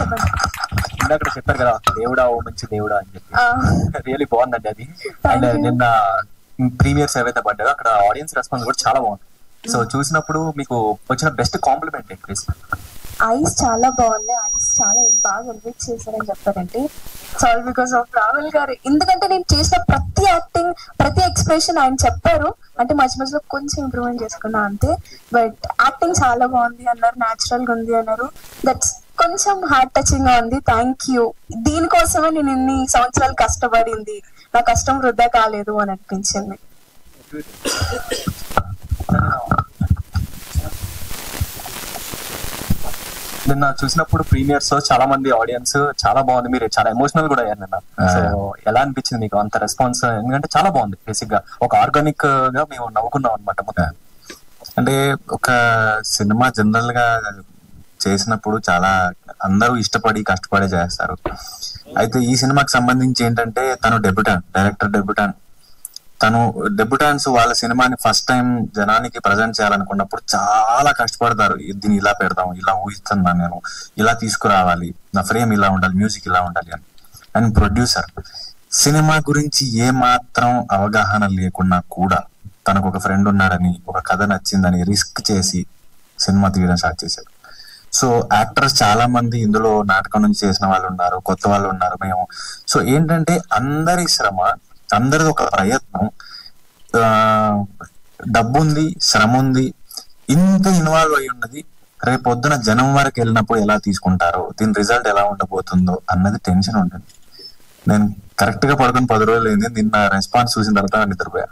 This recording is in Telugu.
చెప్పండి. ఇందాక చెప్పారు కదా దేవుడా ఓ మంచి దేవుడా అని చెప్పి, రియలీ బాగుందండి అది. అండ్ నిన్న ప్రీమియర్స్ ఏవైతే పడ్డారో అక్కడ ఆడియన్స్ రెస్పాన్స్ కూడా చాలా బాగుంది. సో చూసినప్పుడు మీకు వచ్చిన బెస్ట్ కాంప్లిమెంట్ ఏంటి? ఐస్ చాలా బాగుంది, ఐస్ చాలా బాగా ఎలివేట్ చేశారని చెప్పారంటే ఆల్ బికాస్ ఆఫ్ రాహుల్ గారు. ఎందుకంటే నేను చేసిన ప్రతి యాక్టింగ్, ప్రతి ఎక్స్ప్రెషన్ ఆయన చెప్పారు, అంటే మధ్య మధ్యలో కొంచెం ఇంప్రూవ్మెంట్ చేసుకున్నా అంతే. బట్ యాక్టింగ్ చాలా బాగుంది అన్నారు, న్యాచురల్ గా ఉంది అన్నారు. దట్స్ కొంచెం హార్ట్ టచింగ్ గా ఉంది. Thank you. దీనికోసమే నేను ఇన్ని సంవత్సరాలు కష్టపడింది, నా కష్టం వృధా కాలేదు అని అనిపించింది. నిన్న చూసినప్పుడు ప్రీమియర్స్ చాలా మంది ఆడియన్స్ చాలా బాగుంది, మీరు చాలా ఎమోషనల్ కూడా అయ్యారు నిన్న. సో ఎలా అనిపించింది మీకు అంత రెస్పాన్స్? ఎందుకంటే చాలా బాగుంది, బేసిక్ గా ఒక ఆర్గానిక్ గా మేము నవ్వుకున్నాం అనమాట. అంటే ఒక సినిమా జనరల్ గా చేసినప్పుడు చాలా అందరూ ఇష్టపడి కష్టపడి చేస్తారు. అయితే ఈ సినిమాకి సంబంధించి ఏంటంటే తను డైరెక్టర్ డెబ్యూటాంట్. తను డెబ్యూటాన్స్ వాళ్ళ సినిమాని ఫస్ట్ టైం జనానికి ప్రజెంట్ చేయాలనుకున్నప్పుడు చాలా కష్టపడతారు. దీన్ని ఇలా పెడదాం, ఇలా ఊహిస్తున్నాను నేను, ఇలా తీసుకురావాలి, నా ఫ్రేమ్ ఇలా ఉండాలి, మ్యూజిక్ ఇలా ఉండాలి అని. అండ్ ప్రొడ్యూసర్ సినిమా గురించి ఏ మాత్రం అవగాహన లేకున్నా కూడా తనకు ఒక ఫ్రెండ్ ఉన్నాడని, ఒక కథ నచ్చిందని రిస్క్ చేసి సినిమా తీయడం స్టార్ట్ చేశారు. సో యాక్టర్స్ చాలా మంది ఇందులో నాటకం నుంచి చేసిన వాళ్ళు ఉన్నారు, కొత్త వాళ్ళు ఉన్నారు, మేము. సో ఏంటంటే అందరి శ్రమ, అందరిది ఒక ప్రయత్నం, డబ్బు ఉంది, శ్రమ ఉంది, ఇంత ఇన్వాల్వ్ అయి ఉన్నది. రేపు పొద్దున జనం వరకు వెళ్ళినప్పుడు ఎలా తీసుకుంటారో, దీని రిజల్ట్ ఎలా ఉండబోతుందో అన్నది టెన్షన్ ఉంటుంది. నేను కరెక్ట్ గా పడుకొని 10 రోజులు అయింది. నిన్న రెస్పాన్స్ చూసిన తర్వాత నిద్రపోయా.